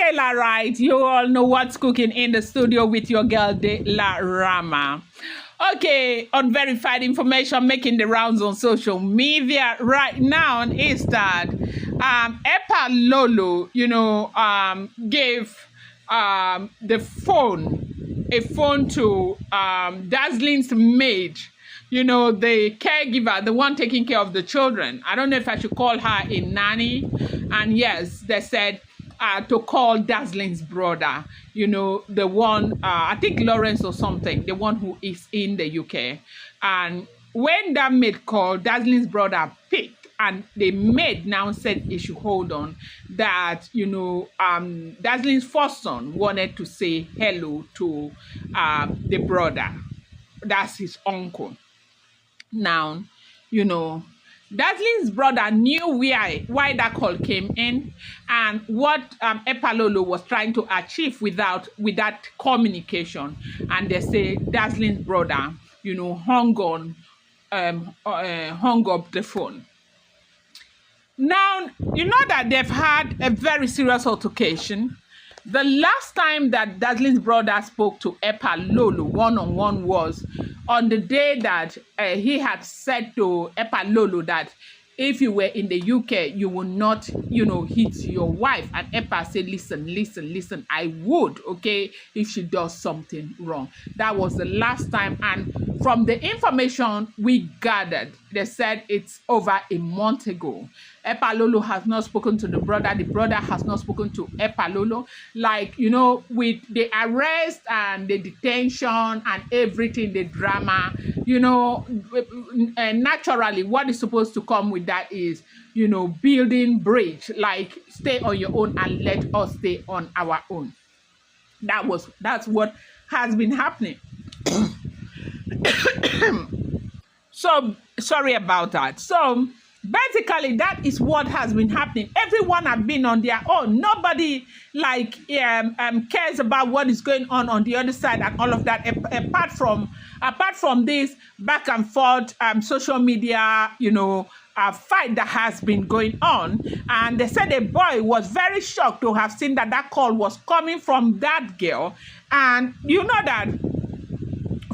Okay, La Right, you all know what's cooking in the studio with your girl, De La Rama. Okay, unverified information making the rounds on social media right now is that Epalolo, gave the a phone to Dazzling's maid, the caregiver, the one taking care of the children. I don't know if I should call her a nanny. And yes, they said to call Dazzling's brother, the one, I think Lawrence or something, the one who is in the UK. And when that maid called, Dazzling's brother picked, and the maid now said he should hold on, that, Dazzling's first son wanted to say hello to the brother. That's his uncle. Now, Dazzling's brother knew why that call came in and what Epalolo was trying to achieve with that communication. And they say Dazzling's brother, hung up the phone. Now, that they've had a very serious altercation. The last time that Dazzling's brother spoke to Epalolo one-on-one was on the day that he had said to Epalolo that if you were in the UK, you will not, hit your wife. And Epa said, listen, I would, okay, if she does something wrong. That was the last time. And from the information we gathered, they said it's over a month ago. Epalolo has not spoken to the brother has not spoken to Epalolo. With the arrest and the detention and everything, the drama, naturally, what is supposed to come with that is, building bridge, like stay on your own and let us stay on our own. That's what has been happening. So, sorry about that. So, basically, that is what has been happening. Everyone has been on their own. Nobody cares about what is going on the other side and all of that. Apart from this back and forth social media, fight that has been going on. And they said a boy was very shocked to have seen that call was coming from that girl. And that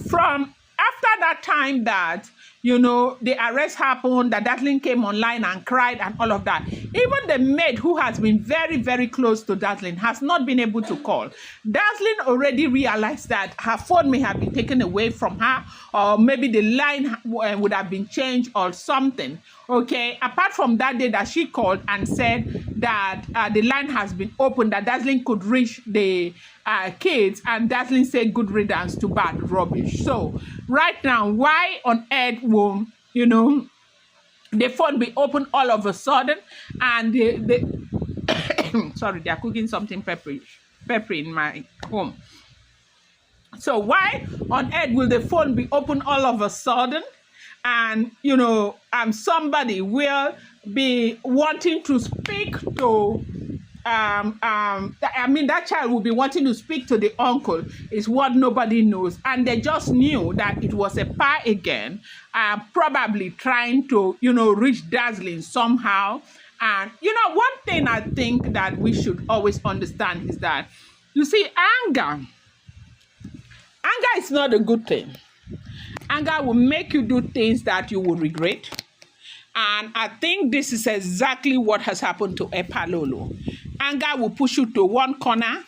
from after that time that the arrest happened, that Dazzling came online and cried and all of that. Even the maid who has been very, very close to Dazzling has not been able to call. Dazzling already realized that her phone may have been taken away from her, or maybe the line would have been changed or something. Okay, apart from that day that she called and said that the line has been opened, that Dazzling could reach the kids, and Dazzling said good riddance to bad rubbish. So right now, why on earth will the phone be open all of a sudden? And sorry, they are cooking something peppery in my home. So why on earth will the phone be open all of a sudden? And somebody will be wanting to speak to that child will be wanting to speak to the uncle, is what nobody knows. And they just knew that it was a pie again, probably trying to, reach Dazzling somehow. And, one thing I think that we should always understand is that, anger is not a good thing. Anger will make you do things that you will regret. And I think this is exactly what has happened to Epalolo. Anger will push you to one corner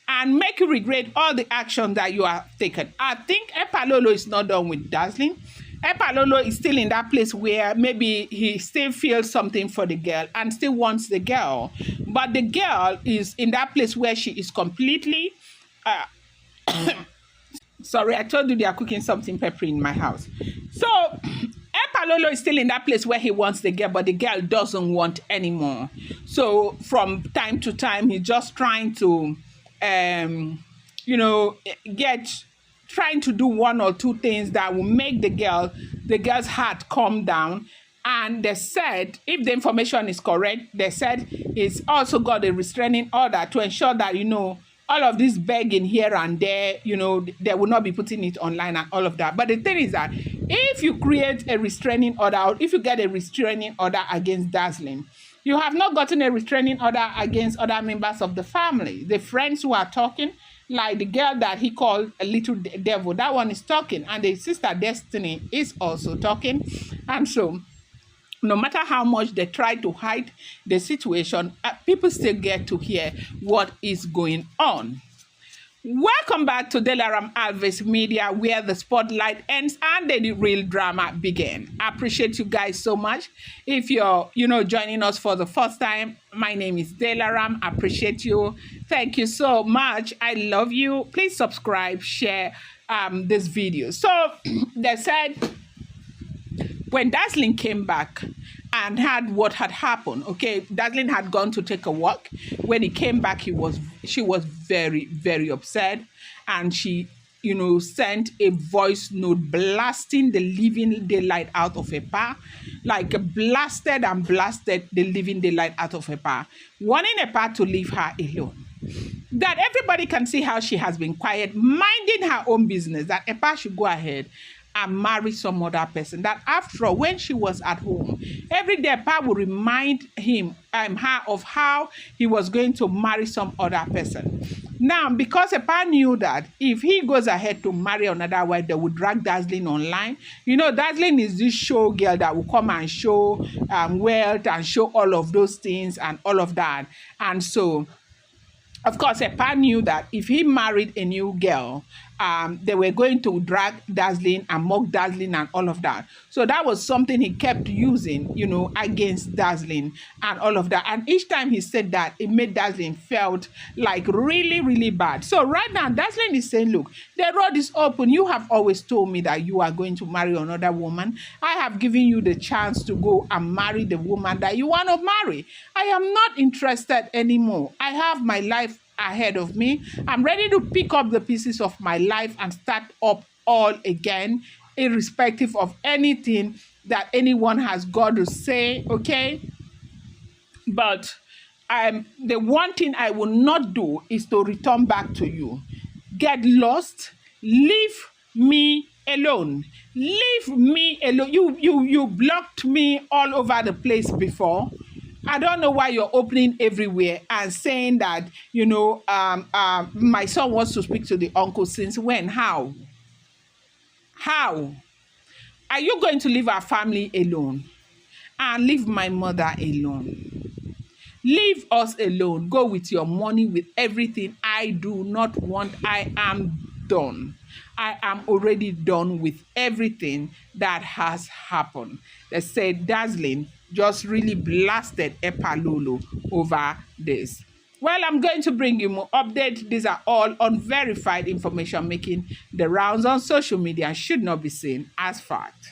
and make you regret all the action that you have taken. I think Epalolo is not done with Dazzling. Epalolo is still in that place where maybe he still feels something for the girl and still wants the girl. But the girl is in that place where she is completely... Sorry, I told you they are cooking something peppery in my house. So, Epalolo is still in that place where he wants the girl, but the girl doesn't want anymore. So, from time to time, he's just trying to, trying to do one or two things that will make the girl's heart calm down. And they said, if the information is correct, they said it's also got a restraining order to ensure that, all of this begging here and there, they will not be putting it online and all of that. But the thing is that if you create a restraining order, or if you get a restraining order against Dazzling, You have not gotten a restraining order against other members of the family. The friends who are talking, like the girl that he called a little devil, that one is talking, and the sister Destiny is also talking. And so, no matter how much they try to hide the situation, people still get to hear what is going on. Welcome back to Delaram Alves Media, where the spotlight ends and the real drama begins. I appreciate you guys so much. If you're, joining us for the first time, my name is Delaram. I appreciate you. Thank you so much. I love you. Please subscribe, share this video. So they said when Dazzling came back and had what had happened, okay, Dazzling had gone to take a walk. When he came back, she was very, very upset, and she, sent a voice note blasting the living daylight out of Epa, like blasted the living daylight out of Epa, wanting Epa to leave her alone. That everybody can see how she has been quiet, minding her own business, that Epa should go ahead and marry some other person. That after all, when she was at home, every day Pa would remind her of how he was going to marry some other person. Now, because Pa knew that if he goes ahead to marry another wife, they would drag Dazzling online. Dazzling is this show girl that will come and show wealth and show all of those things and all of that. And so, of course, Pa knew that if he married a new girl, they were going to drag Dazzling and mock Dazzling and all of that. So that was something he kept using, against Dazzling and all of that. And each time he said that, it made Dazzling felt like really, really bad. So right now, Dazzling is saying, look, the road is open. You have always told me that you are going to marry another woman. I have given you the chance to go and marry the woman that you want to marry. I am not interested anymore. I have my life ahead of me. I'm ready to pick up the pieces of my life and start up all again, irrespective of anything that anyone has got to say, okay? But the one thing I will not do is to return back to you. Get lost. Leave me alone. Leave me alone. You blocked me all over the place before. I don't know why you're opening everywhere and saying that, my son wants to speak to the uncle. Since when? How? How? Are you going to leave our family alone and leave my mother alone? Leave us alone. Go with your money, with everything. I do not want. I am done. I am already done with everything that has happened. They said Dazzling just really blasted Epalolo over this. Well, I'm going to bring you more updates. These are all unverified information making the rounds on social media and should not be seen as fact.